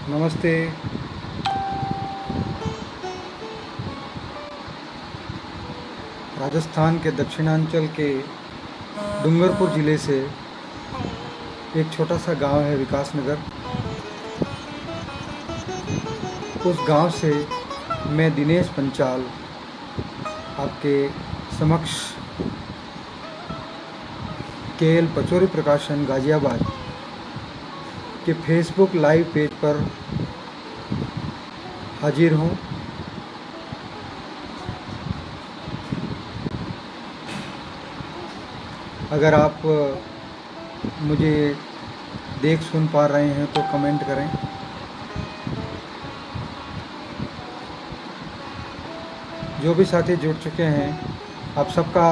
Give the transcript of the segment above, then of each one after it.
नमस्ते। राजस्थान के दक्षिणांचल के डूंगरपुर ज़िले से एक छोटा सा गांव है विकासनगर। उस गांव से मैं दिनेश पंचाल आपके समक्ष केएल पचौरी प्रकाशन गाजियाबाद के फेसबुक लाइव पेज पर हाजिर हूँ। अगर आप मुझे देख सुन पा रहे हैं तो कमेंट करें। जो भी साथी जुड़ चुके हैं, आप सबका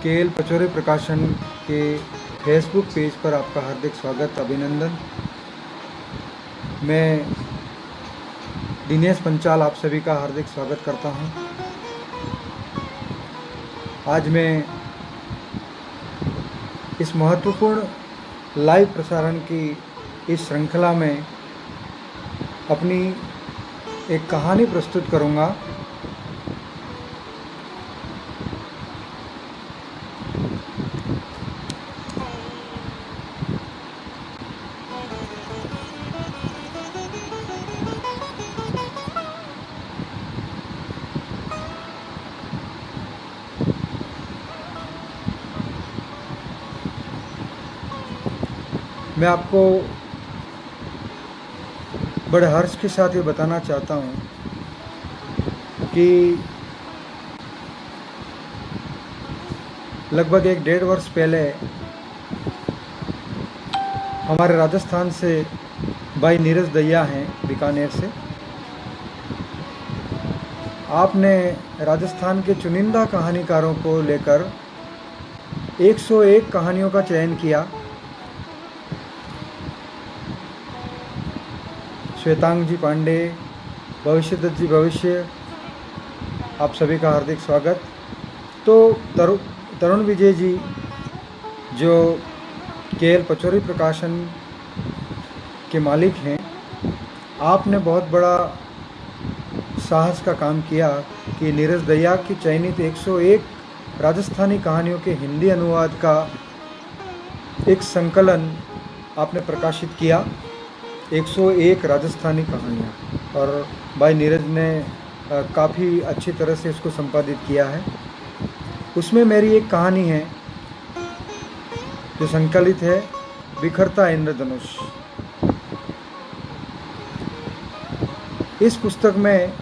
केएल पचौरी प्रकाशन के फेसबुक पेज पर आपका हार्दिक स्वागत, अभिनंदन। मैं दिनेश पंचाल आप सभी का हार्दिक स्वागत करता हूं। आज मैं इस महत्वपूर्ण लाइव प्रसारण की इस श्रृंखला में अपनी एक कहानी प्रस्तुत करूंगा। मैं आपको बड़े हर्ष के साथ ये बताना चाहता हूँ कि लगभग 1-1.5 वर्ष पहले हमारे राजस्थान से भाई नीरज दहिया हैं, बीकानेर से। आपने राजस्थान के चुनिंदा कहानीकारों को लेकर 101 कहानियों का चयन किया। श्वेतांग जी पांडे, भविष्यदत्त जी भविष्य, आप सभी का हार्दिक स्वागत। तो तरुण विजय जी जो केएल पचौरी प्रकाशन के मालिक हैं, आपने बहुत बड़ा साहस का काम किया कि नीरज दहिया की चयनित 101 राजस्थानी कहानियों के हिंदी अनुवाद का एक संकलन आपने प्रकाशित किया। 101 राजस्थानी कहानियाँ, और भाई नीरज ने काफ़ी अच्छी तरह से इसको संपादित किया है। उसमें मेरी एक कहानी है जो संकलित है, बिखरता इंद्रधनुष। इस पुस्तक में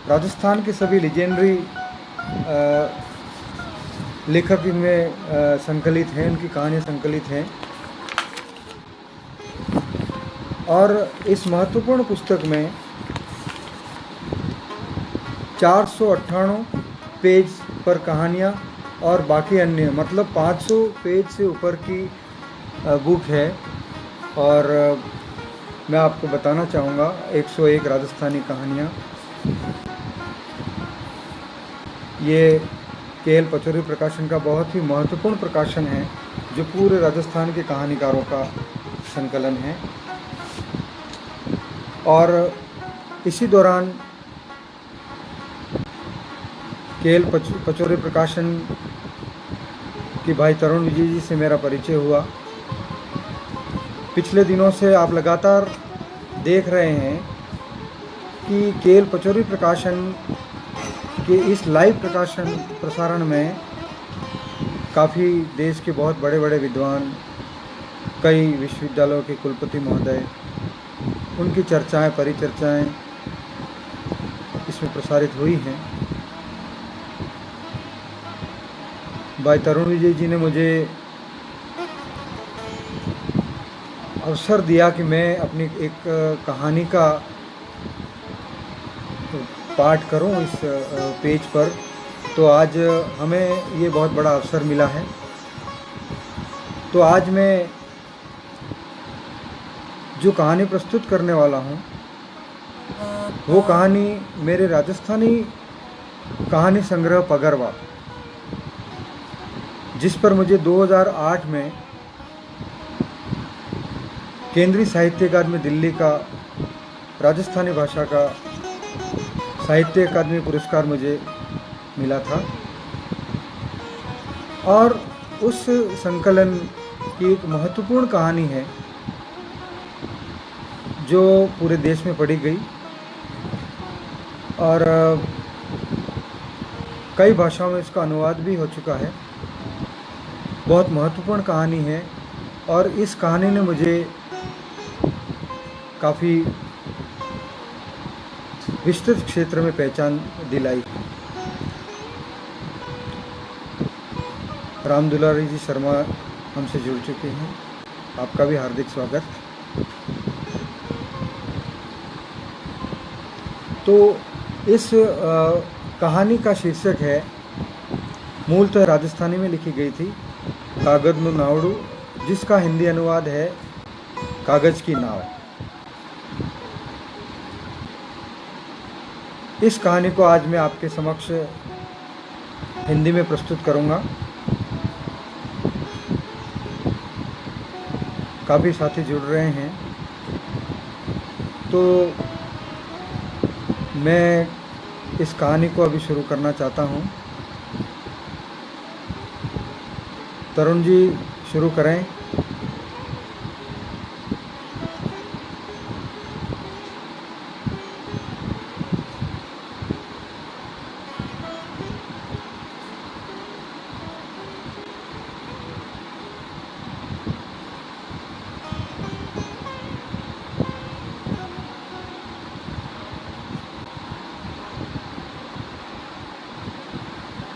राजस्थान के सभी लेजेंडरी लेखक इनमें संकलित हैं, उनकी कहानियाँ संकलित हैं। और इस महत्वपूर्ण पुस्तक में 498 पेज पर कहानियाँ और बाकी अन्य, मतलब 500 पेज से ऊपर की बुक है। और मैं आपको बताना चाहूँगा 101 राजस्थानी कहानियाँ। ये केएल पचौरी प्रकाशन का बहुत ही महत्वपूर्ण प्रकाशन है जो पूरे राजस्थान के कहानीकारों का संकलन है। और इसी दौरान केएल पचौरी प्रकाशन की भाई तरुण विजय जी से मेरा परिचय हुआ। पिछले दिनों से आप लगातार देख रहे हैं कि केएल पचौरी प्रकाशन के इस लाइव प्रसारण में काफ़ी देश के बहुत बड़े बड़े विद्वान, कई विश्वविद्यालयों के कुलपति महोदय, उनकी चर्चाएं, परिचर्चाएं इसमें प्रसारित हुई हैं। भाई तरुण विजय जी ने मुझे अवसर दिया कि मैं अपनी एक कहानी का पाठ करूं इस पेज पर। तो आज हमें ये बहुत बड़ा अवसर मिला है। तो आज मैं जो कहानी प्रस्तुत करने वाला हूँ वो कहानी मेरे राजस्थानी कहानी संग्रह पगरवा, जिस पर मुझे 2008 में केंद्रीय साहित्य अकादमी दिल्ली का राजस्थानी भाषा का साहित्य अकादमी पुरस्कार मुझे मिला था और उस संकलन की एक महत्वपूर्ण कहानी है जो पूरे देश में पढ़ी गई और कई भाषाओं में इसका अनुवाद भी हो चुका है। बहुत महत्वपूर्ण कहानी है और इस कहानी ने मुझे काफ़ी विस्तृत क्षेत्र में पहचान दिलाई। राम दुलारी जी शर्मा हमसे जुड़ चुके हैं, आपका भी हार्दिक स्वागत। तो इस कहानी का शीर्षक है, मूलतः राजस्थानी में लिखी गई थी, कागज नो नावड़ू, जिसका हिंदी अनुवाद है कागज की नाव। इस कहानी को आज मैं आपके समक्ष हिंदी में प्रस्तुत करूंगा। काफ़ी साथी जुड़ रहे हैं, तो मैं इस कहानी को अभी शुरू करना चाहता हूं। तरुण जी शुरू करें।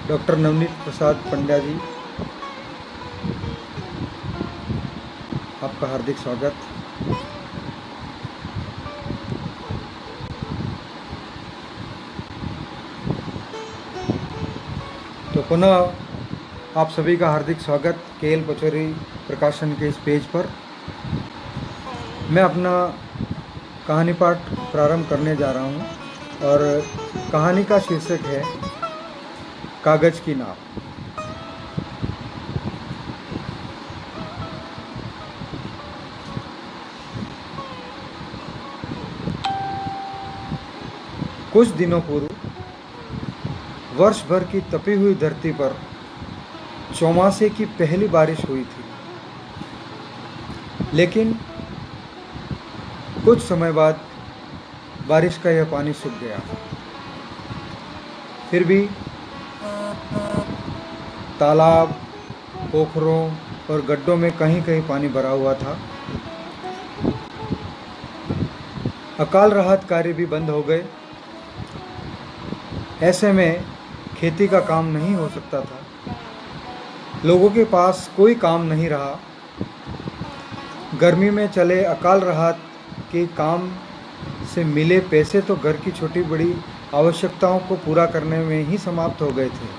डॉक्टर नवनीत प्रसाद पंड्या जी, आपका हार्दिक स्वागत। तो पुनः आप सभी का हार्दिक स्वागत केएल पचौरी प्रकाशन के इस पेज पर। मैं अपना कहानी पाठ प्रारंभ करने जा रहा हूं और कहानी का शीर्षक है कागज की नाव। कुछ दिनों पूर्व वर्ष भर की तपी हुई धरती पर चौमासे की पहली बारिश हुई थी, लेकिन कुछ समय बाद बारिश का यह पानी सूख गया। फिर भी तालाब, पोखरों और गड्ढों में कहीं कहीं पानी भरा हुआ था। अकाल राहत कार्य भी बंद हो गए। ऐसे में खेती का काम नहीं हो सकता था। लोगों के पास कोई काम नहीं रहा। गर्मी में चले अकाल राहत के काम से मिले पैसे तो घर की छोटी बड़ी आवश्यकताओं को पूरा करने में ही समाप्त हो गए थे।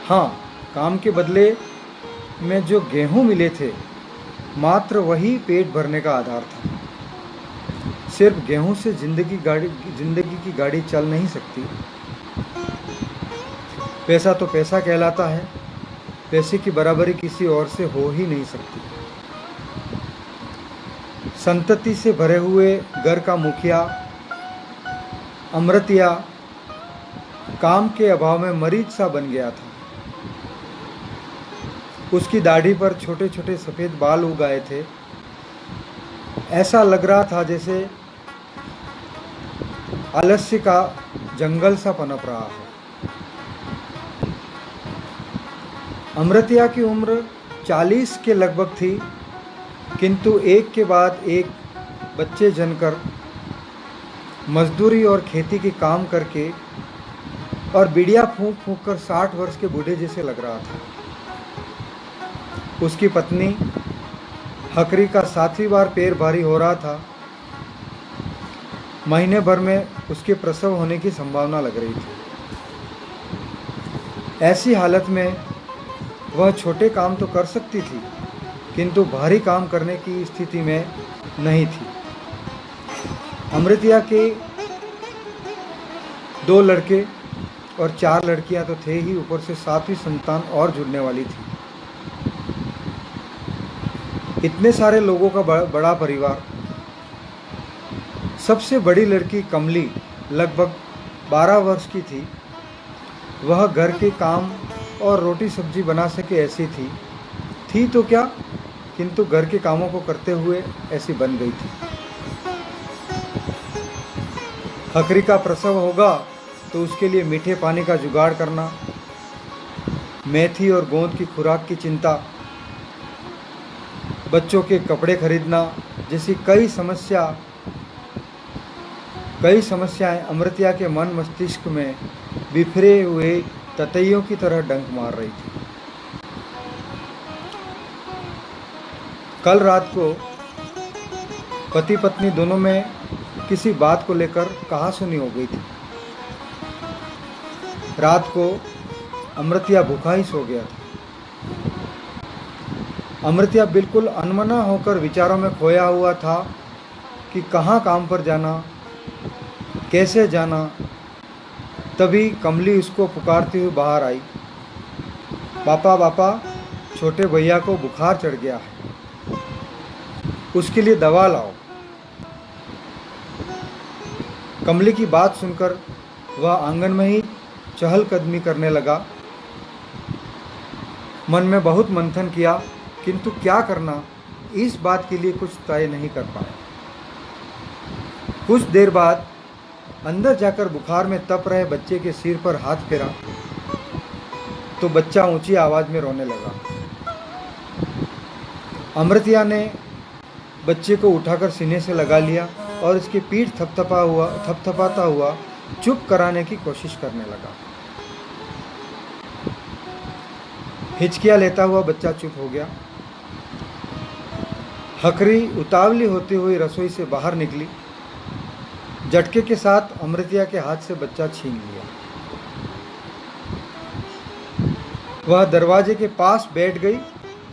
हाँ, काम के बदले में जो गेहूं मिले थे, मात्र वही पेट भरने का आधार था। सिर्फ गेहूं से जिंदगी की गाड़ी चल नहीं सकती। पैसा तो पैसा कहलाता है, पैसे की बराबरी किसी और से हो ही नहीं सकती। संतति से भरे हुए घर का मुखिया अमृतिया काम के अभाव में मरीज सा बन गया था। उसकी दाढ़ी पर छोटे छोटे सफ़ेद बाल उग आए थे। ऐसा लग रहा था जैसे आलस्य का जंगल सा पनप रहा है। अमृतिया की उम्र 40 के लगभग थी, किंतु एक के बाद एक बच्चे जनकर, मजदूरी और खेती के काम करके और बिड़िया फूंक फूंक कर 60 वर्ष के बूढ़े जैसे लग रहा था। उसकी पत्नी हकरी का 7वीं बार पैर भारी हो रहा था। महीने भर में उसके प्रसव होने की संभावना लग रही थी। ऐसी हालत में वह छोटे काम तो कर सकती थी, किंतु भारी काम करने की स्थिति में नहीं थी। अमृतिया के 2 लड़के और 4 लड़कियां तो थे ही, ऊपर से 7वीं संतान और जुड़ने वाली थी। इतने सारे लोगों का बड़ा परिवार। सबसे बड़ी लड़की कमली लगभग 12 वर्ष की थी। वह घर के काम और रोटी सब्जी बना सके ऐसी थी तो क्या, किंतु घर के कामों को करते हुए ऐसी बन गई थी। हकरी का प्रसव होगा तो उसके लिए मीठे पानी का जुगाड़ करना, मेथी और गोंद की खुराक की चिंता, बच्चों के कपड़े खरीदना जैसी कई समस्याएं अमृतिया के मन मस्तिष्क में बिखरे हुए ततैयों की तरह डंक मार रही थी। कल रात को पति पत्नी दोनों में किसी बात को लेकर कहासुनी हो गई थी। रात को अमृतिया भूखा ही सो गया था। अमृतिया बिल्कुल अनमना होकर विचारों में खोया हुआ था कि कहाँ काम पर जाना, कैसे जाना। तभी कमली उसको पुकारती हुई बाहर आई। पापा पापा, छोटे भैया को बुखार चढ़ गया है, उसके लिए दवा लाओ। कमली की बात सुनकर वह आंगन में ही चहलकदमी करने लगा। मन में बहुत मंथन किया, किंतु क्या करना, इस बात के लिए कुछ तय नहीं कर पाया। कुछ देर बाद अंदर जाकर बुखार में तप रहे बच्चे के सिर पर हाथ फेरा तो बच्चा ऊंची आवाज में रोने लगा। अमृतिया ने बच्चे को उठाकर सीने से लगा लिया और इसकी पीठ थपथपाता हुआ चुप कराने की कोशिश करने लगा। हिचकियां लेता हुआ बच्चा चुप हो गया। हकरी उतावली होती हुई रसोई से बाहर निकली। झटके के साथ अमृतिया के हाथ से बच्चा छीन लिया। वह दरवाजे के पास बैठ गई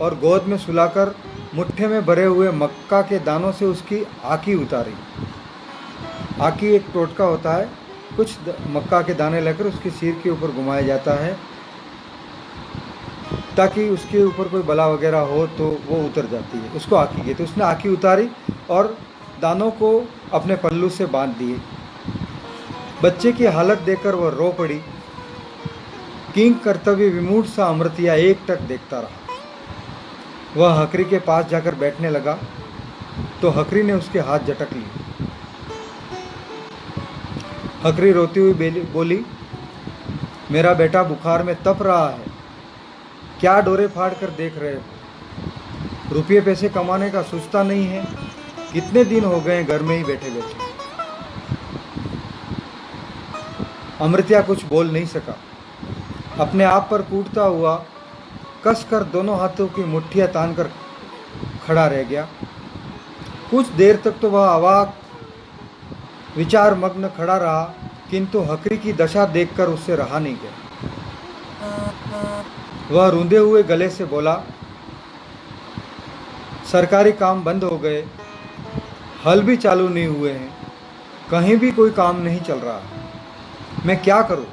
और गोद में सुलाकर मुट्ठे में भरे हुए मक्का के दानों से उसकी आँखी उतारी। आँखी एक टोटका होता है, कुछ मक्का के दाने लेकर उसके सिर के ऊपर घुमाया जाता है ताकि उसके ऊपर कोई बला वगैरह हो तो वो उतर जाती है, उसको आँखी कहते। उसने आँखी उतारी और दानों को अपने पल्लू से बांध दिए। बच्चे की हालत देखकर वह रो पड़ी। किंग कर्तव्य विमूढ़ सा अमृतिया एकटक देखता रहा। वह हकरी के पास जाकर बैठने लगा तो हकरी ने उसके हाथ झटक लिए। हकरी रोती हुई बोली, मेरा बेटा बुखार में तप रहा है, क्या डोरे फाड़ कर देख रहे हो? रुपये पैसे कमाने का सोचता नहीं है? कितने दिन हो गए घर में ही बैठे बैठे। अमृतिया कुछ बोल नहीं सका। अपने आप पर कूटता हुआ कसकर दोनों हाथों की मुट्ठियां तानकर खड़ा रह गया। कुछ देर तक तो वह अवाक विचार मग्न खड़ा रहा, किंतु हकरी की दशा देखकर उससे रहा नहीं गया। वह रूंधे हुए गले से बोला, सरकारी काम बंद हो गए, हल भी चालू नहीं हुए हैं, कहीं भी कोई काम नहीं चल रहा। मैं क्या करूं?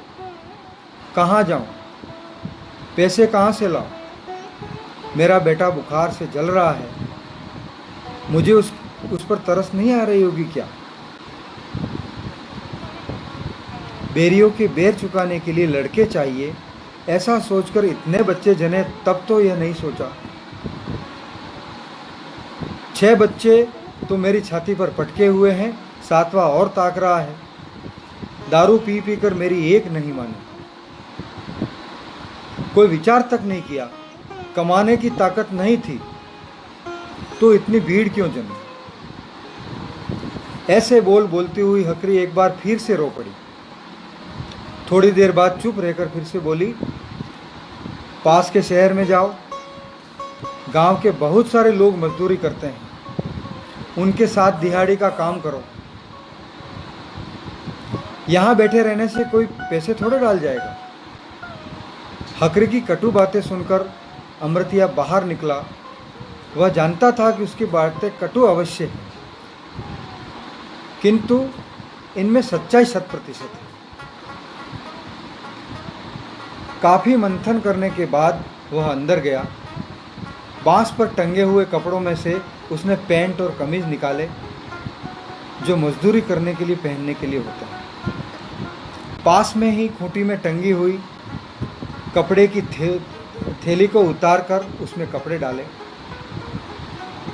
कहाँ जाऊं? पैसे कहाँ से लाऊं? मेरा बेटा बुखार से जल रहा है, मुझे उस पर तरस नहीं आ रही होगी क्या? बेरियों के बेर चुकाने के लिए लड़के चाहिए, ऐसा सोचकर इतने बच्चे जने तब तो यह नहीं सोचा। 6 बच्चे तो मेरी छाती पर पटके हुए हैं, 7वां और ताक रहा है। दारू पी पी कर मेरी एक नहीं मानी। कोई विचार तक नहीं किया, कमाने की ताकत नहीं थी तो इतनी भीड़ क्यों जमी? ऐसे बोलती हुई हकरी एक बार फिर से रो पड़ी। थोड़ी देर बाद चुप रहकर फिर से बोली, पास के शहर में जाओ, गांव के बहुत सारे लोग मजदूरी करते हैं, उनके साथ दिहाड़ी का काम करो। यहां बैठे रहने से कोई पैसे थोड़े डाल जाएगा। हकरी की कटु बातें सुनकर अमृतिया बाहर निकला। वह जानता था कि उसकी बातें कटु अवश्य है, किंतु इनमें सच्चाई 100% है। काफ़ी मंथन करने के बाद वह अंदर गया। बांस पर टंगे हुए कपड़ों में से उसने पैंट और कमीज निकाले जो मजदूरी करने के लिए पहनने के लिए होता है। पास में ही खूंटी में टंगी हुई कपड़े की थैली को उतारकर उसमें कपड़े डाले।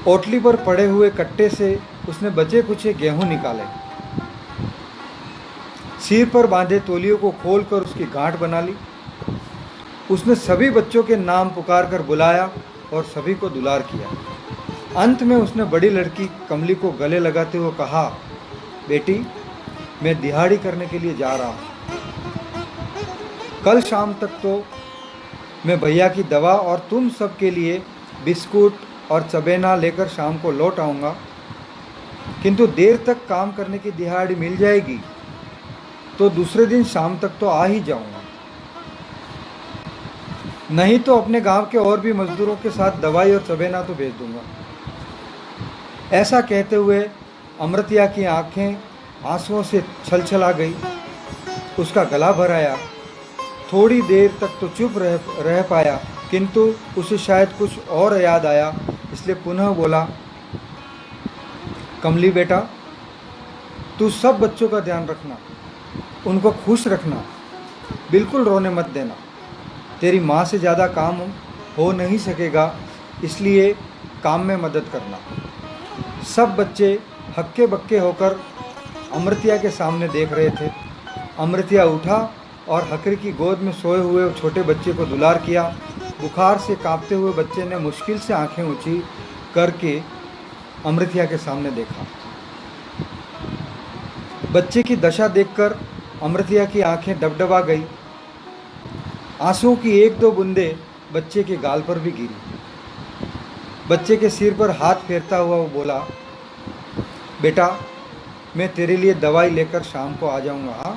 ओटली पर पड़े हुए कट्टे से उसने बचे कुचे गेहूं निकाले। सिर पर बांधे तौलियों को खोलकर उसकी गांठ बना ली। उसने सभी बच्चों के नाम पुकारकर बुलाया और सभी को दुलार किया। अंत में उसने बड़ी लड़की कमली को गले लगाते हुए कहा, बेटी, मैं दिहाड़ी करने के लिए जा रहा हूँ। कल शाम तक तो मैं भैया की दवा और तुम सब के लिए बिस्कुट और चबेना लेकर शाम को लौट आऊँगा, किंतु देर तक काम करने की दिहाड़ी मिल जाएगी तो दूसरे दिन शाम तक तो आ ही जाऊँगा, नहीं तो अपने गांव के और भी मजदूरों के साथ दवाई और चबेना तो भेज दूंगा। ऐसा कहते हुए अमृतिया की आंखें आंसुओं से छलछला गई। उसका गला भर आया। थोड़ी देर तक तो चुप रह पाया, किंतु उसे शायद कुछ और याद आया, इसलिए पुनः बोला, कमली बेटा, तू सब बच्चों का ध्यान रखना, उनको खुश रखना, बिल्कुल रोने मत देना। तेरी माँ से ज़्यादा काम हो नहीं सकेगा, इसलिए काम में मदद करना। सब बच्चे हक्के बक्के होकर अमृतिया के सामने देख रहे थे। अमृतिया उठा और हकरी की गोद में सोए हुए छोटे बच्चे को दुलार किया। बुखार से कांपते हुए बच्चे ने मुश्किल से आंखें ऊंची करके अमृतिया के सामने देखा। बच्चे की दशा देखकर अमृतिया की आंखें डबडबा गई। आंसुओं की एक दो बूंदें बच्चे के गाल पर भी गिरी। बच्चे के सिर पर हाथ फेरता हुआ वो बोला, बेटा, मैं तेरे लिए दवाई लेकर शाम को आ जाऊंगा। हाँ?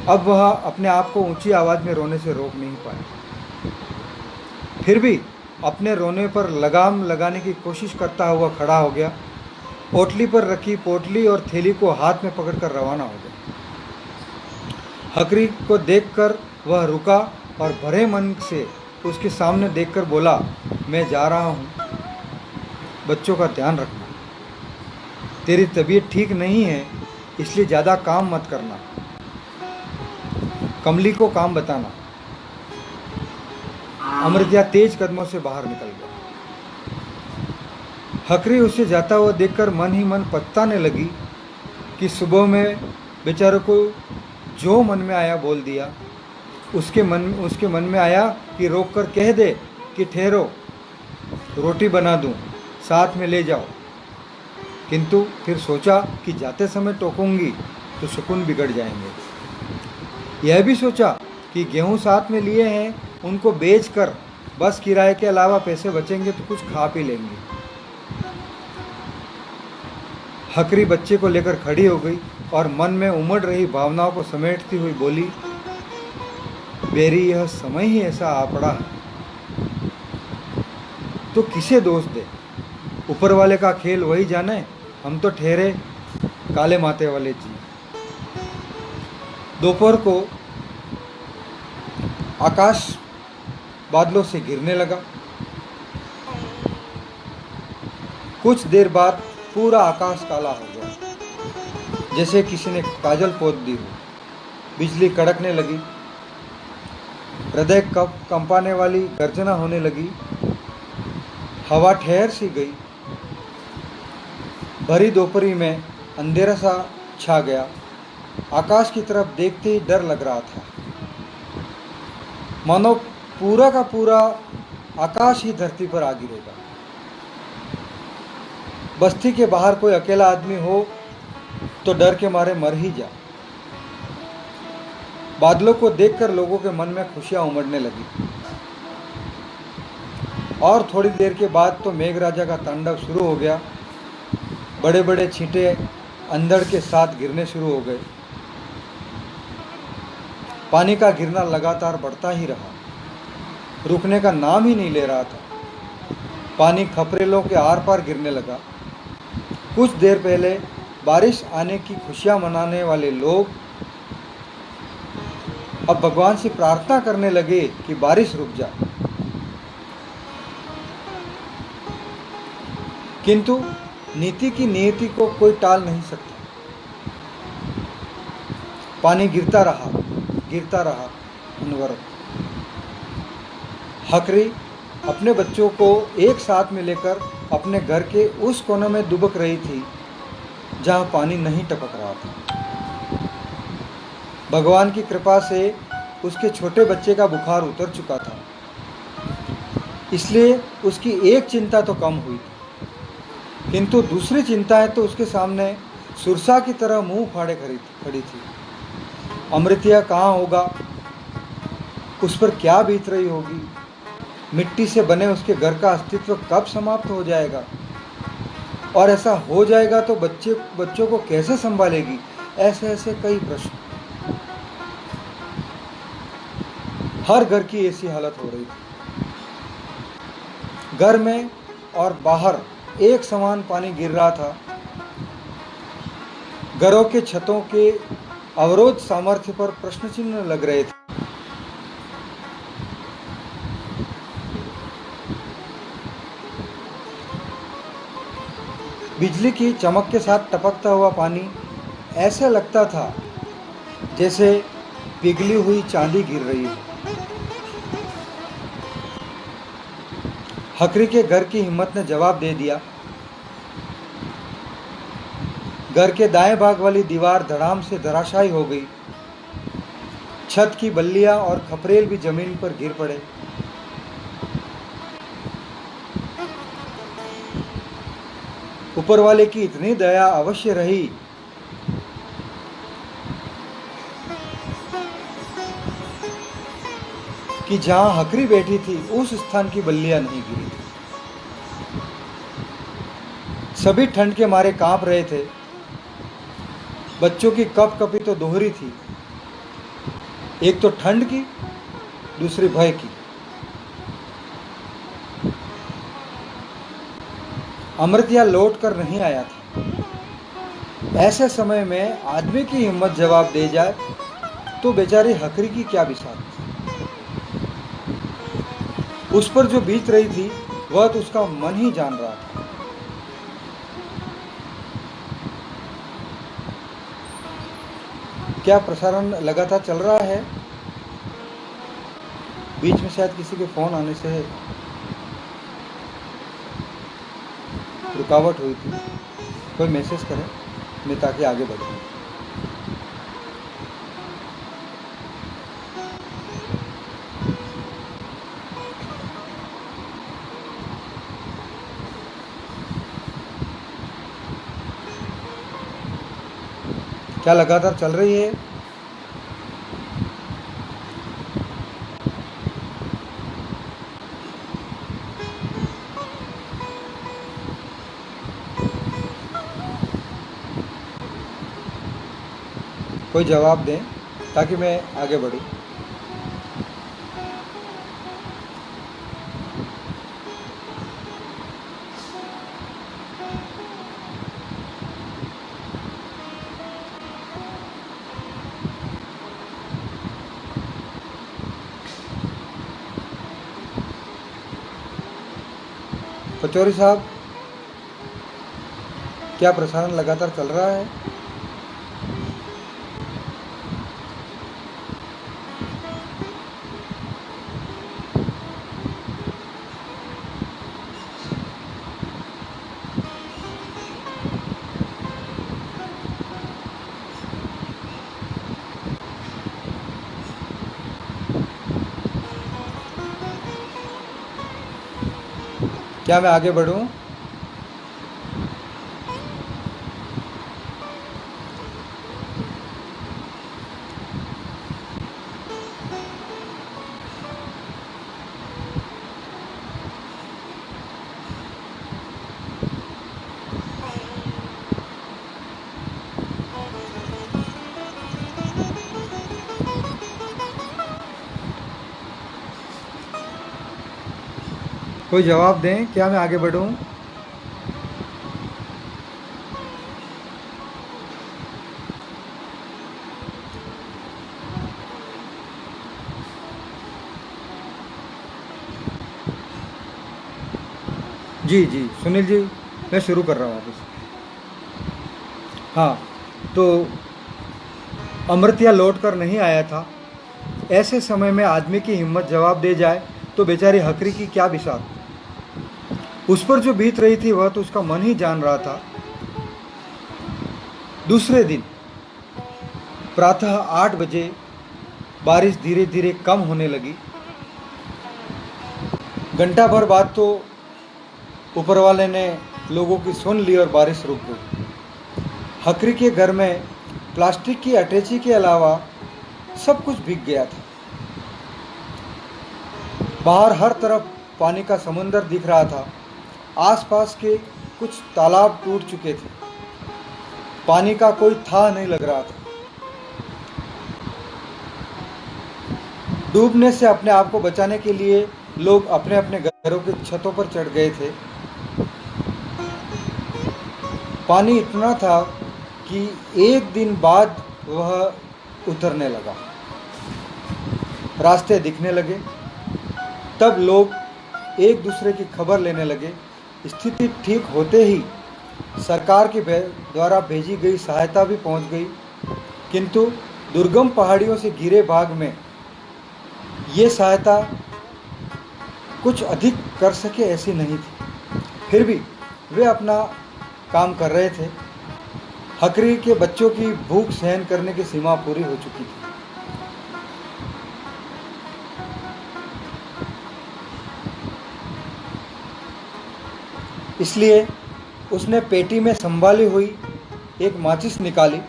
अब वह अपने आप को ऊंची आवाज़ में रोने से रोक नहीं पाया। फिर भी अपने रोने पर लगाम लगाने की कोशिश करता हुआ खड़ा हो गया। पोटली पर रखी पोटली और थैली को हाथ में पकड़कर रवाना हो गया। हकरी को देखकर वह रुका और भरे मन से उसके सामने देखकर बोला, मैं जा रहा हूँ, बच्चों का ध्यान रखना। तेरी तबीयत ठीक नहीं है, इसलिए ज़्यादा काम मत करना। कमली को काम बताना। अमृतिया तेज कदमों से बाहर निकल गया। हकरी उसे जाता हुआ देखकर मन ही मन पछताने लगी कि सुबह में बेचारे को जो मन में आया बोल दिया। उसके मन में आया कि रोक कर कह दे कि ठहरो, रोटी बना दूं, साथ में ले जाओ, किंतु फिर सोचा कि जाते समय टोकूंगी तो सुकून बिगड़ जाएंगे। यह भी सोचा कि गेहूं साथ में लिए हैं, उनको बेचकर बस किराए के अलावा पैसे बचेंगे तो कुछ खा पी लेंगे। हकरी बच्चे को लेकर खड़ी हो गई और मन में उमड़ रही भावनाओं को समेटती हुई बोली, बेरी, यह समय ही ऐसा आ पड़ा है तो किसे दोष दे? ऊपर वाले का खेल वही जाने, हम तो ठहरे काले माथे वाले जी। दोपहर को आकाश बादलों से घिरने लगा। कुछ देर बाद पूरा आकाश काला हो गया, जैसे किसी ने काजल पोत दी हो। बिजली कड़कने लगी, हृदय कंपाने वाली गर्जना होने लगी। हवा ठहर सी गई। भरी दोपहरी में अंधेरा सा छा गया। आकाश की तरफ देखते ही डर लग रहा था, मानो पूरा का पूरा आकाश ही धरती पर आ गिरेगा। बस्ती के बाहर कोई अकेला आदमी हो तो डर के मारे मर ही जा। बादलों को देखकर लोगों के मन में खुशियां उमड़ने लगी और थोड़ी देर के बाद तो मेघराजा का तांडव शुरू हो गया। बड़े बड़े छींटे अंधड़ के साथ गिरने शुरू हो गए। पानी का गिरना लगातार बढ़ता ही रहा, रुकने का नाम ही नहीं ले रहा था। पानी खपरेलों के आर पार गिरने लगा। कुछ देर पहले बारिश आने की खुशियां मनाने वाले लोग अब भगवान से प्रार्थना करने लगे कि बारिश रुक जाए। किंतु नीति की नियति को कोई टाल नहीं सकता। पानी गिरता रहा अनवरत। हकरी अपने बच्चों को एक साथ में लेकर अपने घर के उस कोने में दुबक रही थी जहां पानी नहीं टपक रहा था। भगवान की कृपा से उसके छोटे बच्चे का बुखार उतर चुका था, इसलिए उसकी एक चिंता तो कम हुई थी, किंतु दूसरी चिंताएं तो उसके सामने सुरसा की तरह मुंह फाड़े खड़ी थी। अमृतिया कहाँ होगा, उस पर क्या बीत रही होगी, मिट्टी से बने उसके घर का अस्तित्व कब समाप्त हो जाएगा, और ऐसा हो जाएगा तो बच्चों को कैसे संभालेगी। ऐसे ऐसे कई प्रश्न। हर घर की ऐसी हालत हो रही थी। घर में और बाहर एक समान पानी गिर रहा था। घरों के छतों के अवरोध सामर्थ्य पर प्रश्न चिन्ह लग रहे थे। बिजली की चमक के साथ टपकता हुआ पानी ऐसा लगता था जैसे पिघली हुई चांदी गिर रही है। हकरी के घर की हिम्मत ने जवाब दे दिया। घर के दाएं भाग वाली दीवार धड़ाम से धराशायी हो गई। छत की बल्लियां और खपरेल भी जमीन पर गिर पड़े। ऊपर वाले की इतनी दया अवश्य रही कि जहां हकरी बैठी थी उस स्थान की बल्लियां नहीं गिरी थी। सभी ठंड के मारे कांप रहे थे। बच्चों की कपकपी तो दोहरी थी, एक तो ठंड की, दूसरी भय की। अमृतिया लौट कर नहीं आया था। ऐसे समय में आदमी की हिम्मत जवाब दे जाए तो बेचारी हकरी की क्या बिसात। उस पर जो बीत रही थी वह तो उसका मन ही जान रहा था। क्या प्रसारण लगातार चल रहा है? बीच में शायद किसी के फोन आने से रुकावट हुई थी। कोई मैसेज करे मैं ताकि आगे बढ़ूं। क्या लगातार चल रही है? कोई जवाब दें ताकि मैं आगे बढ़ूं। पचौरी साहब, क्या प्रसारण लगातार चल रहा है? क्या मैं आगे बढ़ूं? कोई जवाब दें, क्या मैं आगे बढ़ूं? जी जी सुनील जी, मैं शुरू कर रहा हूँ वापस। हाँ, तो अमृतिया लौट कर नहीं आया था। ऐसे समय में आदमी की हिम्मत जवाब दे जाए तो बेचारी हकरी की क्या बिसात। उस पर जो बीत रही थी वह तो उसका मन ही जान रहा था। दूसरे दिन प्रातः 8 बजे बारिश धीरे धीरे कम होने लगी। घंटा भर बाद तो ऊपर वाले ने लोगों की सुन ली और बारिश रुक गई। हकरी के घर में प्लास्टिक की अटैची के अलावा सब कुछ भीग गया था। बाहर हर तरफ पानी का समुंदर दिख रहा था। आसपास के कुछ तालाब टूट चुके थे। पानी का कोई था नहीं लग रहा था। डूबने से अपने आप को बचाने के लिए लोग अपने अपने घरों की छतों पर चढ़ गए थे। पानी इतना था कि एक दिन बाद वह उतरने लगा। रास्ते दिखने लगे। तब लोग एक दूसरे की खबर लेने लगे। स्थिति ठीक होते ही सरकार के द्वारा भेजी गई सहायता भी पहुंच गई, किंतु दुर्गम पहाड़ियों से घिरे भाग में ये सहायता कुछ अधिक कर सके ऐसी नहीं थी। फिर भी वे अपना काम कर रहे थे। हकरी के बच्चों की भूख सहन करने की सीमा पूरी हो चुकी थी। इसलिए उसने पेटी में संभाली हुई एक माचिस निकाली।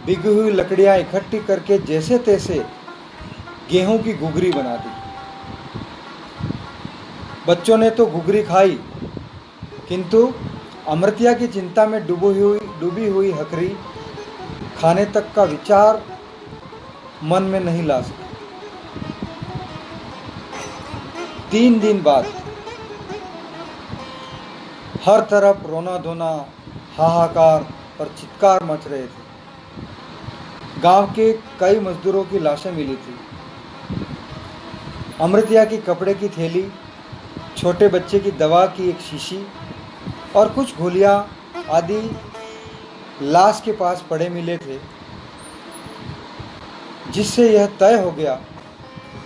भीगी हुई लकड़ियां इकट्ठी करके जैसे तैसे गेहूं की घुघरी बना दी। बच्चों ने तो घुघरी खाई, किंतु अमृतिया की चिंता में डूबी हुई हकरी खाने तक का विचार मन में नहीं ला सकी। 3 दिन बाद हर तरफ रोना धोना, हाहाकार और चित्कार मच रहे थे। गांव के कई मजदूरों की लाशें मिली थी। अमृतिया की कपड़े की थैली, छोटे बच्चे की दवा की एक शीशी और कुछ गोलियां आदि लाश के पास पड़े मिले थे, जिससे यह तय हो गया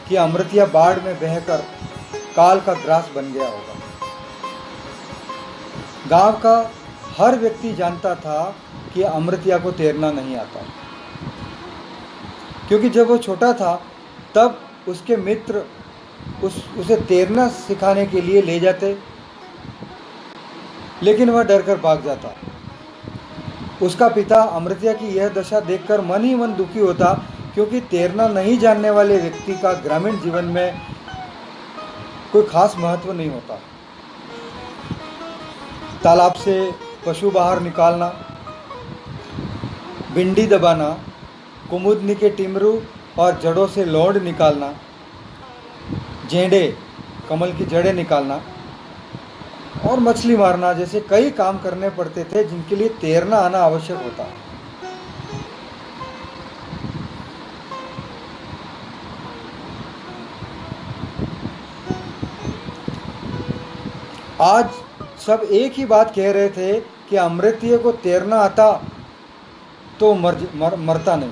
कि अमृतिया बाढ़ में बहकर काल का ग्रास बन गया होगा। गांव का हर व्यक्ति जानता था कि अमृतिया को तैरना नहीं आता, क्योंकि जब वो छोटा था तब उसके मित्र उसे तैरना सिखाने के लिए ले जाते, लेकिन वह डरकर भाग जाता। उसका पिता अमृतिया की यह दशा देखकर मन ही मन दुखी होता, क्योंकि तैरना नहीं जानने वाले व्यक्ति का ग्रामीण जीवन में कोई खास महत्व नहीं होता। तालाब से पशु बाहर निकालना, भिंडी दबाना, कुमुदनी के टिमरू और जड़ों से लौंड निकालना, जेंडे कमल की जड़ें निकालना और मछली मारना जैसे कई काम करने पड़ते थे, जिनके लिए तैरना आना आवश्यक होता। आज सब एक ही बात कह रहे थे कि अमृतिया को तैरना आता तो मरता नहीं।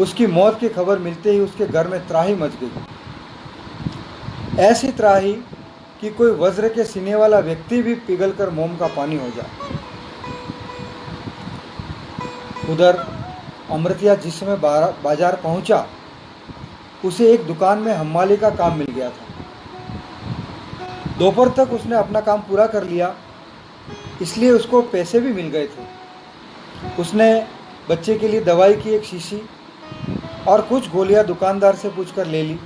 उसकी मौत की खबर मिलते ही उसके घर में त्राही मच गई। ऐसी त्राही कि कोई वज्र के सीने वाला व्यक्ति भी पिघलकर मोम का पानी हो जाए। उधर अमृतिया जिस समय बाजार पहुंचा, उसे एक दुकान में हम्माली का काम मिल गया था। दोपहर तक उसने अपना काम पूरा कर लिया, इसलिए उसको पैसे भी मिल गए थे। उसने बच्चे के लिए दवाई की एक शीशी और कुछ गोलियां दुकानदार से पूछकर ले ली।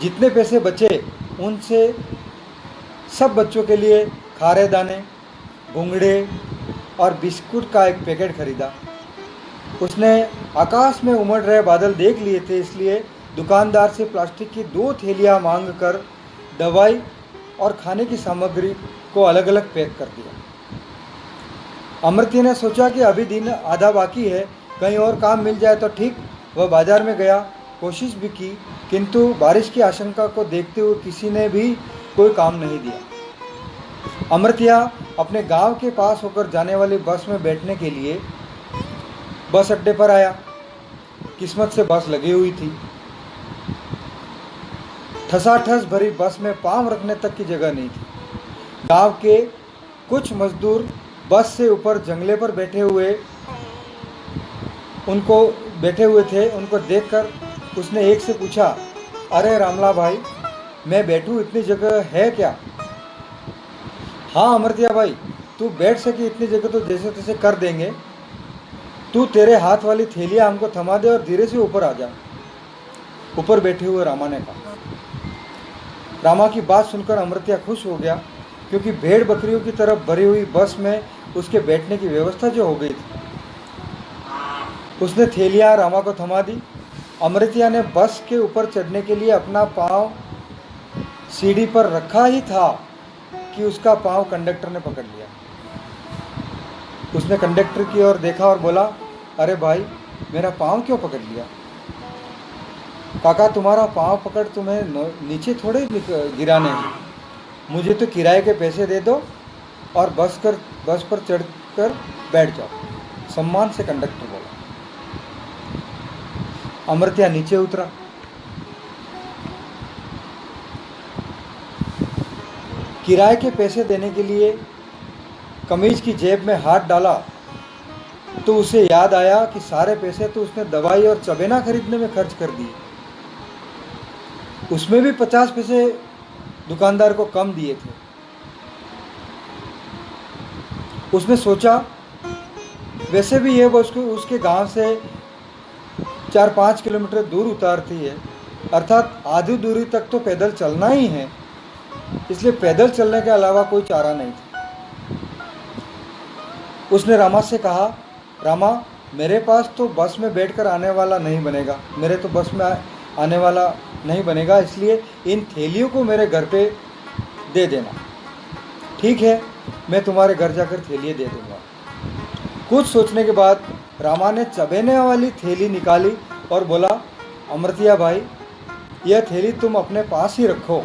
जितने पैसे बचे उनसे सब बच्चों के लिए खारे दाने, भुंगड़े और बिस्कुट का एक पैकेट खरीदा। उसने आकाश में उमड़ रहे बादल देख लिए थे, इसलिए दुकानदार से प्लास्टिक की 2 थैलियां मांगकर दवाई और खाने की सामग्री को अलग अलग पैक कर दिया। अमृतिया ने सोचा कि अभी दिन आधा बाकी है, कहीं और काम मिल जाए तो ठीक। वह बाजार में गया, कोशिश भी की, किंतु बारिश की आशंका को देखते हुए किसी ने भी कोई काम नहीं दिया। अमृतिया अपने गांव के पास होकर जाने वाली बस में बैठने के लिए बस अड्डे पर आया। किस्मत से बस लगी हुई थी। ठसाठस भरी बस में पांव रखने तक की जगह नहीं थी। गांव के कुछ मजदूर बस से ऊपर जंगले पर बैठे हुए थे। उनको देखकर उसने एक से पूछा, अरे रामला भाई, मैं बैठूं, इतनी जगह है क्या? हाँ अमृतिया भाई, तू बैठ सके इतनी जगह तो जैसे तैसे कर देंगे। तू तेरे हाथ वाली थैलियां हमको थमा दे और धीरे से ऊपर आ जा। ऊपर बैठे हुए रामा ने कहा। रामा की बात सुनकर अमृतिया खुश हो गया, क्योंकि भेड़ बकरियों की तरफ भरी हुई बस में उसके बैठने की व्यवस्था जो हो गई थी। उसने थैलियां रामा को थमा दी। अमृतिया ने बस के ऊपर चढ़ने के लिए अपना पांव सीढ़ी पर रखा ही था कि उसका पांव कंडक्टर ने पकड़ लिया। उसने कंडक्टर की ओर देखा और बोला, अरे भाई, मेरा पांव क्यों पकड़ लिया? काका, तुम्हारा पांव पकड़ तुम्हें नीचे थोड़े गिराने हैं। मुझे तो किराए के पैसे दे दो और बस पर चढ़कर बैठ जाओ, सम्मान से कंडक्टर बोला। अमृतिया नीचे उतरा। किराए के पैसे देने के लिए कमीज की जेब में हाथ डाला तो उसे याद आया कि सारे पैसे तो उसने दवाई और चबेना खरीदने में खर्च कर दिए। उसमें भी 50 पैसे दुकानदार को कम दिए थे। उसने सोचा, वैसे भी ये उसके गांव से 4-5 किलोमीटर दूर उतारती है, अर्थात आधी दूरी तक तो पैदल चलना ही है, इसलिए पैदल चलने के अलावा कोई चारा नहीं था। उसने रामा से कहा, रामा, मेरे पास तो बस में बैठकर आने वाला नहीं बनेगा, इसलिए इन थैलियों को मेरे घर पे दे देना। ठीक है, मैं तुम्हारे घर जाकर थैलियाँ दे दूंगा। कुछ सोचने के बाद रामा ने चबेने वाली थैली निकाली और बोला, अमृतिया भाई, यह थैली तुम अपने पास ही रखो।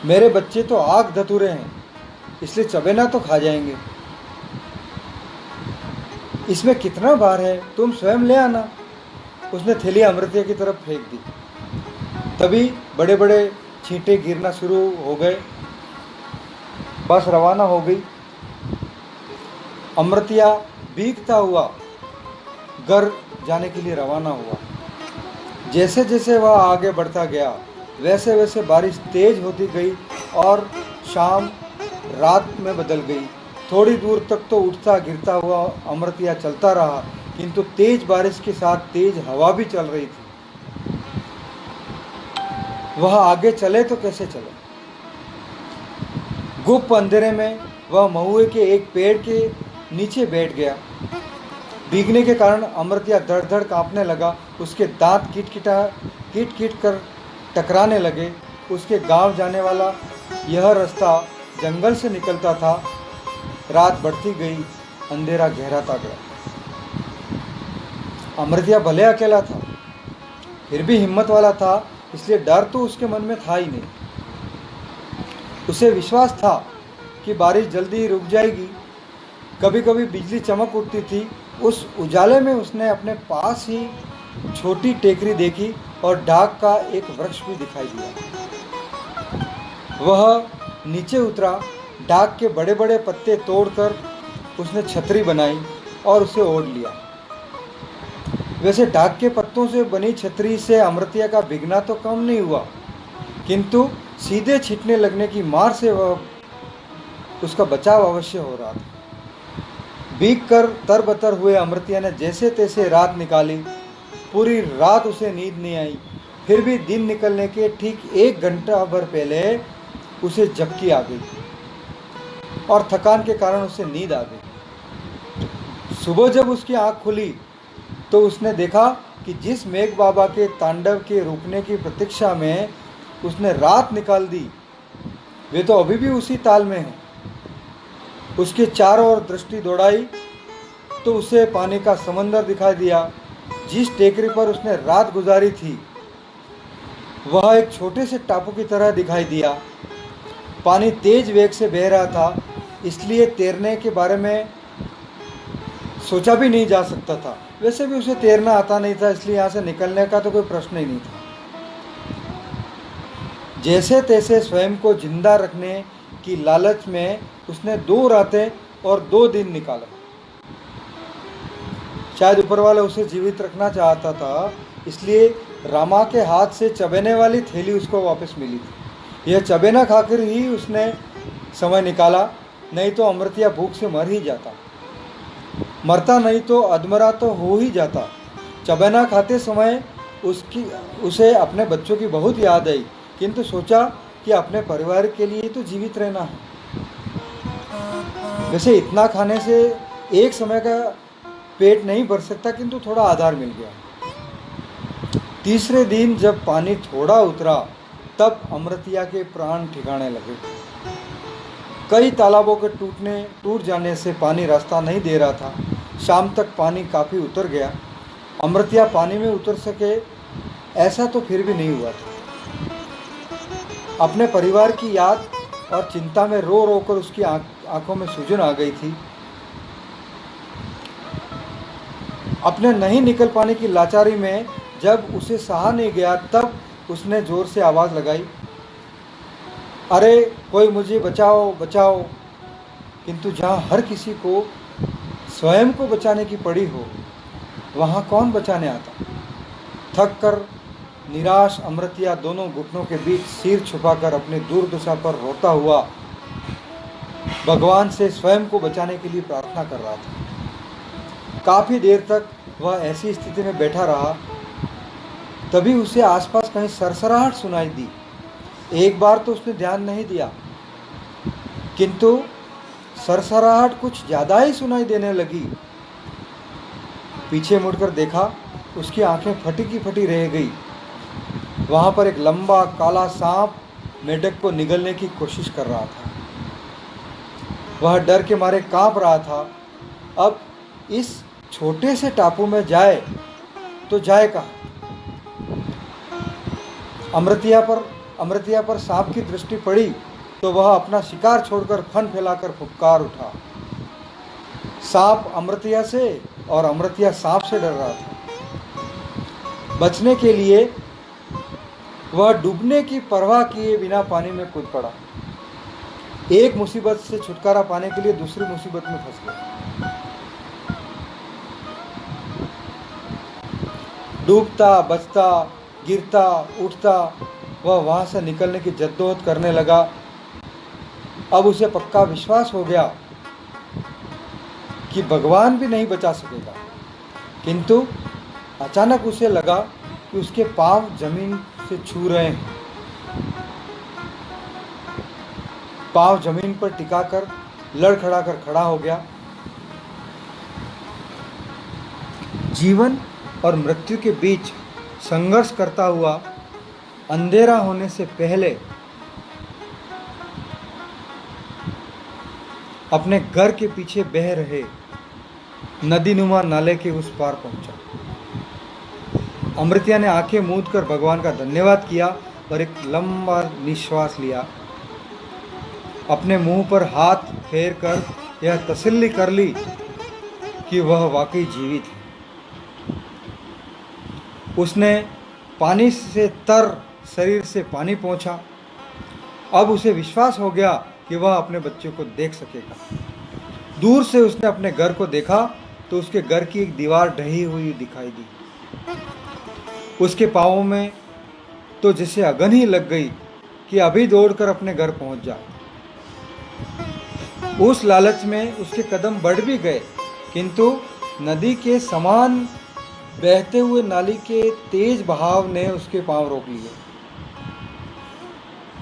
मेरे बच्चे तो आग धतूरे हैं, इसलिए चबेना तो खा जाएंगे। इसमें कितना भार है, तुम स्वयं ले आना। उसने थैली अमृतिया की तरफ फेंक दी। तभी बड़े बड़े छींटे गिरना शुरू हो गए। बस रवाना हो गई। अमृतिया भीगता हुआ घर जाने के लिए रवाना हुआ। जैसे जैसे वह आगे बढ़ता गया, वैसे वैसे बारिश तेज होती गई और शाम रात में बदल गई। थोड़ी दूर तक तो उठता गिरता हुआ अमृतिया चलता रहा, किंतु तेज बारिश के साथ तेज हवा भी चल रही थी। वह आगे चले तो कैसे चले? गुप्त अंधेरे में वह महुए के एक पेड़ के नीचे बैठ गया। भीगने के कारण अमृतिया धड़ धड़ कांपने लगा। उसके दांत किट कर टकराने लगे। उसके गांव जाने वाला यह रास्ता जंगल से निकलता था। रात बढ़ती गई, अंधेरा गहराता गया। अमृतिया भले अकेला था, फिर भी हिम्मत वाला था, इसलिए डर तो उसके मन में था ही नहीं। उसे विश्वास था कि बारिश जल्दी ही रुक जाएगी। कभी कभी बिजली चमक उठती थी। उस उजाले में उसने अपने पास ही छोटी टेकरी देखी और डाक का एक वृक्ष भी दिखाई दिया। वह नीचे उतरा। डाक के बड़े बड़े पत्ते तोड़कर उसने छतरी बनाई और उसे ओढ़ लिया। वैसे डाक के पत्तों से बनी छतरी से अमृतिया का भीगना तो कम नहीं हुआ, किंतु सीधे छिटने लगने की मार से उसका बचाव अवश्य हो रहा था। भीग कर तरबतर हुए अमृतिया ने जैसे तैसे रात निकाली। पूरी रात उसे नींद नहीं आई। फिर भी दिन निकलने के ठीक 1 घंटा भर पहले उसे झपकी आ गई और थकान के कारण उसे नींद आ गई। सुबह जब उसकी आंख खुली तो उसने देखा कि जिस मेघ बाबा के तांडव के रुकने की प्रतीक्षा में उसने रात निकाल दी, वे तो अभी भी उसी ताल में हैं। उसके चारों ओर दृष्टि दौड़ाई तो उसे पानी का समंदर दिखाई दिया। जिस टेकरी पर उसने रात गुजारी थी वह एक छोटे से टापू की तरह दिखाई दिया। पानी तेज वेग से बह रहा था, इसलिए तैरने के बारे में सोचा भी नहीं जा सकता था। वैसे भी उसे तैरना आता नहीं था, इसलिए यहाँ से निकलने का तो कोई प्रश्न ही नहीं था। जैसे तैसे स्वयं को जिंदा रखने की लालच में उसने 2 रातें और 2 दिन निकाले। शायद ऊपर वाला उसे जीवित रखना चाहता था, इसलिए रामा के हाथ से चबेने वाली थैली उसको वापस मिली थी। यह चबेना खाकर ही उसने समय निकाला, नहीं तो अमृतिया भूख से मर ही जाता। मरता नहीं तो अधमरा तो हो ही जाता। चबेना खाते समय उसे अपने बच्चों की बहुत याद आई, किंतु सोचा कि अपने परिवार के लिए तो जीवित रहना है। वैसे इतना खाने से एक समय का पेट नहीं भर सकता, किंतु थोड़ा आधार मिल गया। तीसरे दिन जब पानी थोड़ा उतरा, तब अमृतिया के प्राण ठिकाने लगे। कई तालाबों के टूट जाने से पानी रास्ता नहीं दे रहा था। शाम तक पानी काफ़ी उतर गया। अमृतिया पानी में उतर सके ऐसा तो फिर भी नहीं हुआ था। अपने परिवार की याद और चिंता में रो रो कर उसकी आंखों में सूजन आ गई थी। अपने नहीं निकल पाने की लाचारी में जब उसे सहा नहीं गया, तब उसने जोर से आवाज़ लगाई, अरे कोई मुझे बचाओ बचाओ। किंतु जहाँ हर किसी को स्वयं को बचाने की पड़ी हो, वहाँ कौन बचाने आता। थक कर निराश अमृतिया दोनों घुटनों के बीच सिर छुपाकर अपनी दुर्दशा पर रोता हुआ भगवान से स्वयं को बचाने के लिए प्रार्थना कर रहा था। काफ़ी देर तक वह ऐसी स्थिति में बैठा रहा। तभी उसे आसपास कहीं सरसराहट सुनाई दी। एक बार तो उसने ध्यान नहीं दिया, किंतु सरसराहट कुछ ज़्यादा ही सुनाई देने लगी। पीछे मुड़कर देखा, उसकी आंखें फटी की फटी रह गई। वहाँ पर एक लंबा काला सांप मेढक को निगलने की कोशिश कर रहा था। वह डर के मारे कांप रहा था। अब इस छोटे से टापू में जाए तो जाए कहाँ। अमृतिया पर सांप की दृष्टि पड़ी तो वह अपना शिकार छोड़कर फन फैलाकर फुफकार उठा। सांप अमृतिया से और अमृतिया सांप से डर रहा था। बचने के लिए वह डूबने की परवाह किए बिना पानी में कूद पड़ा। एक मुसीबत से छुटकारा पाने के लिए दूसरी मुसीबत में फंस गया। डूबता बचता गिरता उठता वह वहां से निकलने की जद्दोजहद करने लगा। अब उसे पक्का विश्वास हो गया कि भगवान भी नहीं बचा सकेगा। किंतु अचानक उसे लगा कि उसके पांव जमीन से छू रहे हैं। पांव जमीन पर टिकाकर लड़खड़ाकर खड़ा हो गया। जीवन और मृत्यु के बीच संघर्ष करता हुआ अंधेरा होने से पहले अपने घर के पीछे बह रहे नदीनुमा नाले के उस पार पहुंचा। अमृतिया ने आंखें मूंद कर भगवान का धन्यवाद किया और एक लंबा निश्वास लिया। अपने मुंह पर हाथ फेर कर यह तसल्ली कर ली कि वह वाकई जीवित है। उसने पानी से तर शरीर से पानी पोंछा। अब उसे विश्वास हो गया कि वह अपने बच्चों को देख सकेगा। दूर से उसने अपने घर को देखा तो उसके घर की एक दीवार ढही हुई दिखाई दी। उसके पाँवों में तो जैसे अगन ही लग गई कि अभी दौड़कर अपने घर पहुंच जाए। उस लालच में उसके कदम बढ़ भी गए, किंतु नदी के समान बहते हुए नाली के तेज बहाव ने उसके पांव रोक लिए।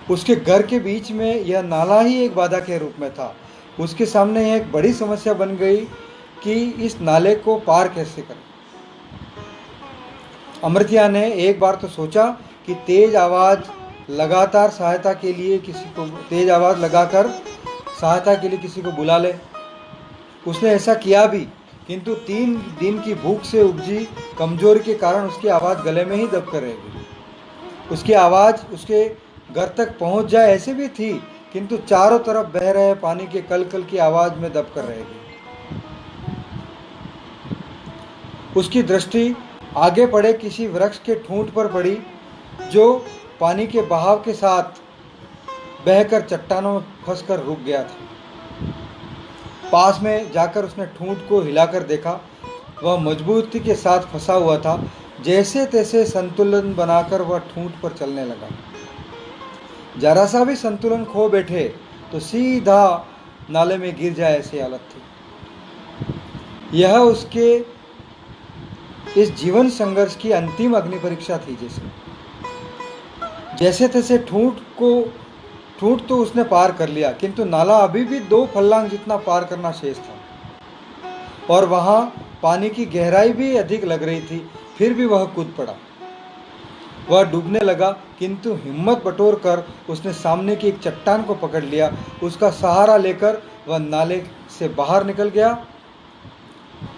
उसके घर के बीच में यह नाला ही एक बाधा के रूप में था। उसके सामने यह एक बड़ी समस्या बन गई कि इस नाले को पार कैसे करें। अमृतिया ने एक बार तो सोचा कि तेज आवाज लगाकर सहायता के लिए किसी को बुला ले। उसने ऐसा किया भी, किंतु 3 दिन की भूख से उपजी कमजोरी के कारण उसकी आवाज़ गले में ही दबकर रह गई। उसकी आवाज़ उसके घर तक पहुंच जाए ऐसे भी थी, किंतु चारों तरफ बह रहे पानी के कलकल की आवाज में दबकर रह गई। उसकी दृष्टि आगे पड़े किसी वृक्ष के ठूंठ पर पड़ी जो पानी के बहाव के साथ बहकर चट्टानों में फंसकर रुक गया था। पास में जाकर उसने ठूंठ को हिलाकर देखा। वह मजबूती के साथ फंसा हुआ था। जैसे तैसे संतुलन बनाकर वह ठूंठ पर चलने लगा। जरा सा भी संतुलन खो बैठे तो सीधा नाले में गिर जाए ऐसी हालत थी। यह उसके इस जीवन संघर्ष की अंतिम अग्नि परीक्षा थी। जैसे तैसे ठूंठ तो उसने पार कर लिया, किंतु नाला अभी भी 2 फर्लांग जितना पार करना शेष था और वहां पानी की गहराई भी अधिक लग रही थी। फिर भी वह कूद पड़ा। वह डूबने लगा, किंतु हिम्मत बटोर कर उसने सामने की एक चट्टान को पकड़ लिया। उसका सहारा लेकर वह नाले से बाहर निकल गया।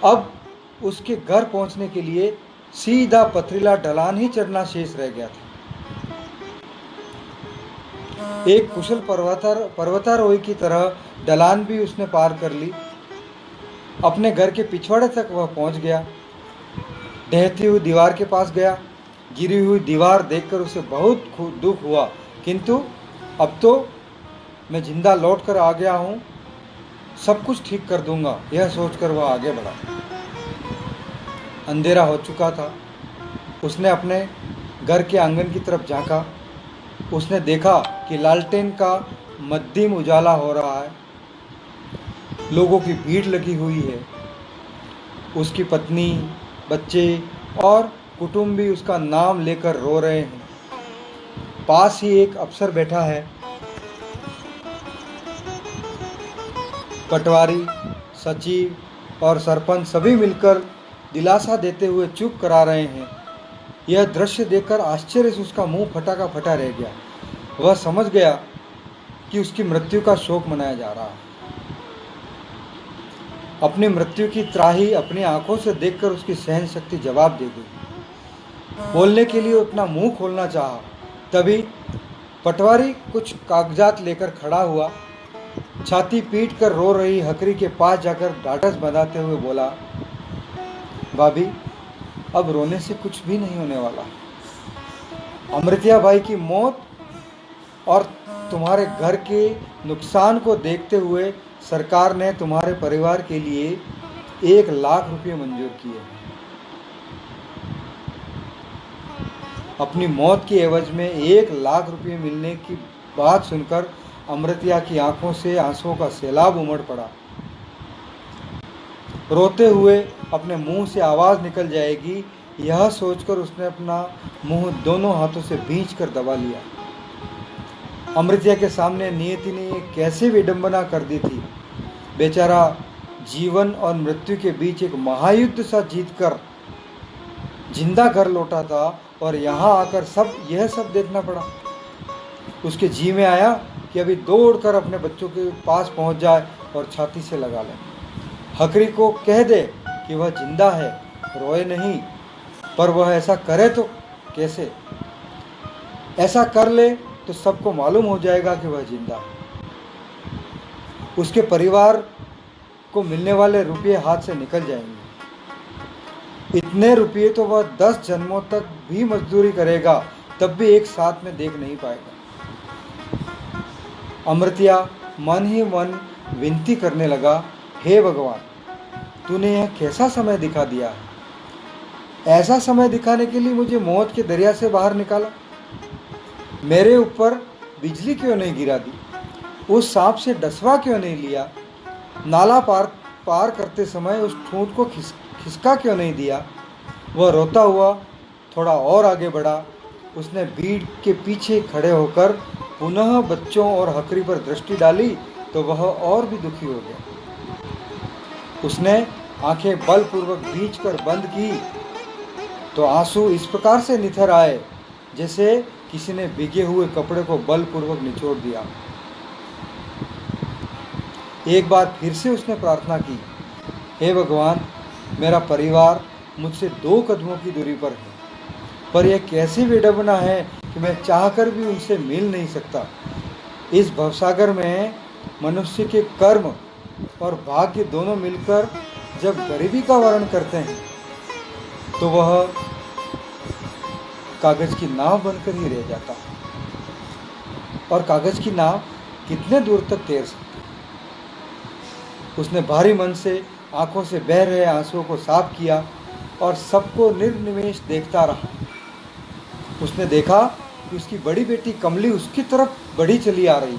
अब उसके घर पहुंचने के लिए सीधा पथरीला ढलान ही चढ़ना शेष रह गया था। एक कुशल पर्वतारोही की तरह ढलान भी उसने पार कर ली। अपने घर के पिछवाड़े तक वह पहुंच गया। ढहती हुई दीवार के पास गया। गिरी हुई दीवार देखकर उसे बहुत दुख हुआ, किंतु अब तो मैं जिंदा लौट कर आ गया हूँ, सब कुछ ठीक कर दूंगा, यह सोचकर वह आगे बढ़ा। अंधेरा हो चुका था। उसने अपने घर के आंगन की तरफ झांका। उसने देखा कि लालटेन का मध्यम उजाला हो रहा है। लोगों की भीड़ लगी हुई है। उसकी पत्नी, बच्चे और कुटुंब भी उसका नाम लेकर रो रहे हैं। पास ही एक अफसर बैठा है। पटवारी, सचिव और सरपंच सभी मिलकर दिलासा देते हुए चुप करा रहे हैं। यह दृश्य देखकर आश्चर्य से उसका मुंह फटा का फटा रह गया। वह समझ गया कि उसकी मृत्यु का शोक मनाया जा रहा है। अपनी मृत्यु की त्राही अपनी आंखों से देखकर उसकी सहन शक्ति जवाब दे गई। बोलने के लिए अपना मुंह खोलना चाहा, तभी पटवारी कुछ कागजात लेकर खड़ा हुआ। छाती पीट कर रो रही हकरी के पास जाकर ढाढ़स बंधाते हुए बोला, भाभी, अब रोने से कुछ भी नहीं होने वाला। अमृतिया बाई की मौत और तुम्हारे घर के नुकसान को देखते हुए सरकार ने तुम्हारे परिवार के लिए 1 लाख रुपये मंजूर किए। अपनी मौत की एवज में 1 लाख रुपये मिलने की बात सुनकर अमृतिया की आंखों से आंसुओं का सैलाब उमड़ पड़ा। रोते हुए अपने मुंह से आवाज निकल जाएगी, यह सोचकर उसने अपना मुंह दोनों हाथों से भींच कर दबा लिया। अमृतिया के सामने नियति ने कैसे विडंबना कर दी थी। बेचारा जीवन और मृत्यु के बीच एक महायुद्ध सा जीतकर जिंदा घर लौटा था और यहाँ आकर यह सब देखना पड़ा। उसके जी में आया कि अभी दौड़कर अपने बच्चों के पास पहुंच जाए और छाती से लगा ले। हकरी को कह दे कि वह जिंदा है, रोए नहीं, पर वह ऐसा करे तो कैसे? ऐसा कर ले तो सबको मालूम हो जाएगा कि वह जिंदा है। उसके परिवार को मिलने वाले रुपये हाथ से निकल जाएंगे। इतने रुपये तो वह 10 जन्मों तक भी मजदूरी करेगा, तब भी एक साथ में देख नहीं पाएगा। अमृतिया मन ही मन विनती करने लगा, हे भगवान, तूने यह कैसा समय दिखा दिया है। ऐसा समय दिखाने के लिए मुझे मौत के दरिया से बाहर निकाला। मेरे ऊपर बिजली क्यों नहीं गिरा दी? उस सांप से डसवा क्यों नहीं लिया? नाला पार करते समय उस ठूंठ को खिसका क्यों नहीं दिया? वह रोता हुआ थोड़ा और आगे बढ़ा। उसने भीड़ के पीछे खड़े होकर पुनः बच्चों और हकरी पर दृष्टि डाली तो वह और भी दुखी हो गया। उसने आंखें बलपूर्वक भींचकर बंद की तो आंसू इस प्रकार से निथर आए जैसे किसी ने भीगे हुए कपड़े को बलपूर्वक निचोड़ दिया। एक बार फिर से उसने प्रार्थना की, हे भगवान, मेरा परिवार मुझसे 2 कदमों की दूरी पर है, पर यह कैसी विडंबना है कि मैं चाहकर भी उनसे मिल नहीं सकता। इस भवसागर में मनुष्य के कर्म और भाग्य दोनों मिलकर जब गरीबी का वर्ण करते हैं तो वह कागज की नाव बनकर ही रह जाता है। और कागज की नाव कितने दूर तक तैर सकती है। उसने भारी मन से आंखों से बह रहे आंसुओं को साफ किया और सबको निर्निमेष देखता रहा। उसने देखा कि उसकी बड़ी बेटी कमली उसकी तरफ बढ़ी चली आ रही।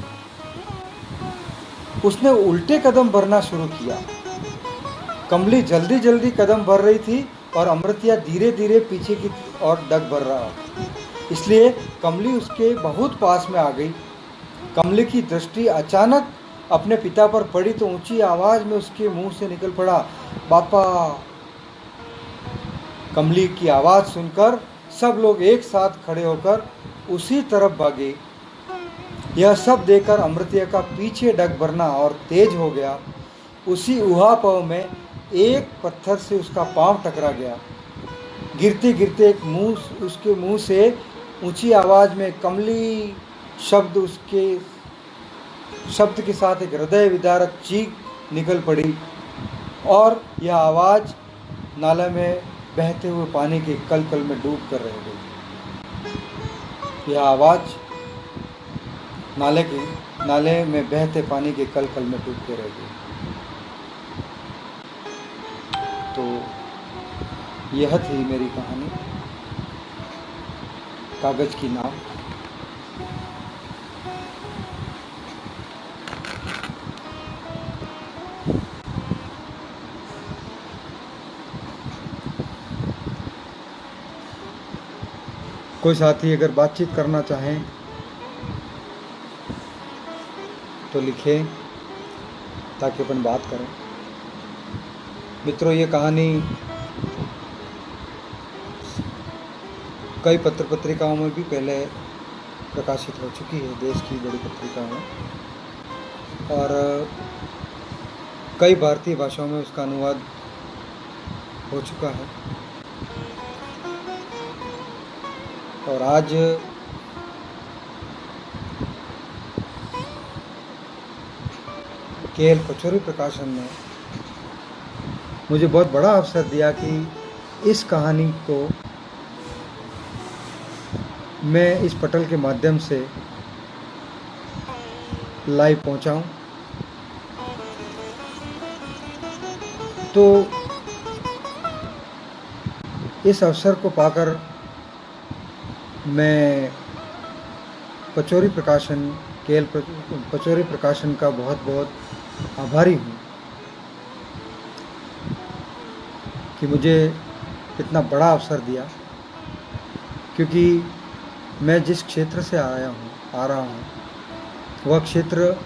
उसने उल्टे कदम भरना शुरू किया। कमली जल्दी जल्दी कदम भर रही थी और अमृतिया धीरे धीरे पीछे की ओर डग भर रहा। इसलिए कमली उसके बहुत पास में आ गई। कमली की दृष्टि अचानक अपने पिता पर पड़ी तो ऊंची आवाज में उसके मुंह से निकल पड़ा, पापा। कमली की आवाज सुनकर सब लोग एक साथ खड़े होकर उसी तरफ भागे। यह सब देखकर अमृतिया का पीछे डग भरना और तेज हो गया। उसी उहापोह में एक पत्थर से उसका पांव टकरा गया। गिरते गिरते उसके मुंह से ऊंची आवाज में कमली शब्द के साथ एक हृदय विदारक चीख निकल पड़ी और यह आवाज नाले में बहते हुए पानी के कल में डूब कर रह गई। यह आवाज नाले में बहते पानी के कल में डूब के रह गई। तो यह थी मेरी कहानी कागज की नाव। कोई साथी अगर बातचीत करना चाहें तो लिखें ताकि अपन बात करें। मित्रों, ये कहानी कई पत्र पत्रिकाओं में भी पहले प्रकाशित हो चुकी है, देश की बड़ी पत्रिकाओं में, और कई भारतीय भाषाओं में उसका अनुवाद हो चुका है। और आज केएल पचौरी प्रकाशन ने मुझे बहुत बड़ा अवसर दिया कि इस कहानी को मैं इस पटल के माध्यम से लाइव पहुंचाऊं। तो इस अवसर को पाकर मैं पचौरी प्रकाशन, केएल पचौरी प्रकाशन का बहुत बहुत आभारी हूँ कि मुझे इतना बड़ा अवसर दिया। क्योंकि मैं जिस क्षेत्र से आ रहा हूँ वह क्षेत्र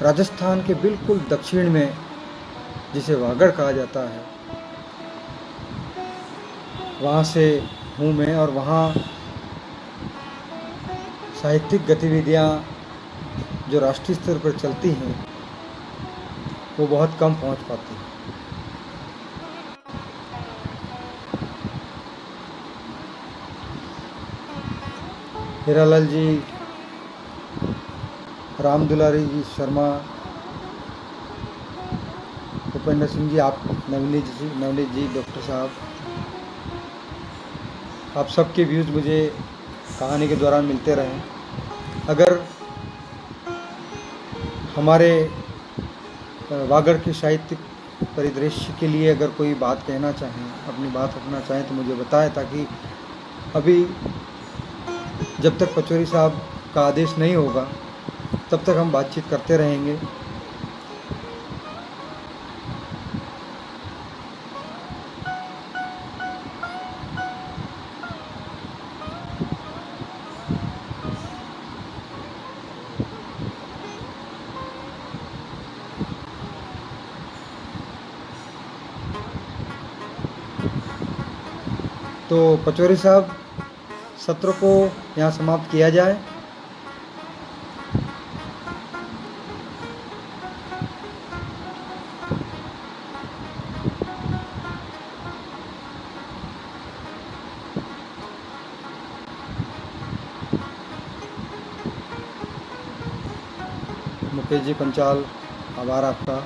राजस्थान के बिल्कुल दक्षिण में, जिसे वागड़ कहा जाता है, वहाँ से हूँ मैं। और वहाँ साहित्यिक गतिविधियाँ जो राष्ट्रीय स्तर पर चलती हैं वो बहुत कम पहुँच पाती हैं। हीरालाल जी, राम दुलारी जी शर्मा, भूपेंद्र सिंह जी, आप नवनीत जी, डॉक्टर साहब, आप सबके व्यूज़ मुझे कहानी के दौरान मिलते रहे। अगर हमारे वागड़ के साहित्यिक परिदृश्य के लिए अगर कोई बात कहना चाहें, अपनी बात रखना चाहें तो मुझे बताएं, ताकि अभी जब तक पचौरी साहब का आदेश नहीं होगा तब तक हम बातचीत करते रहेंगे। तो पचौरी साहब, सत्र को यहाँ समाप्त किया जाए। मुकेश जी पंचाल, आभार आपका।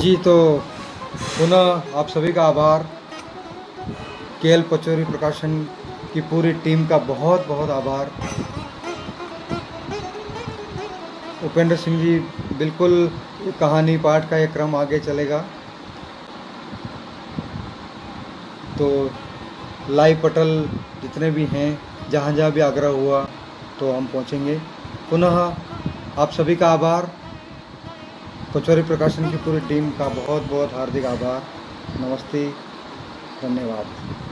जी तो पुनः आप सभी का आभार। केएल पचौरी प्रकाशन की पूरी टीम का बहुत बहुत आभार। उपेंद्र सिंह जी, बिल्कुल कहानी पाठ का ये क्रम आगे चलेगा। तो लाइव पटल जितने भी हैं, जहाँ जहाँ भी आग्रह हुआ तो हम पहुँचेंगे। पुनः आप सभी का आभार। पचौरी प्रकाशन की पूरी टीम का बहुत बहुत हार्दिक आभार। नमस्ते, धन्यवाद।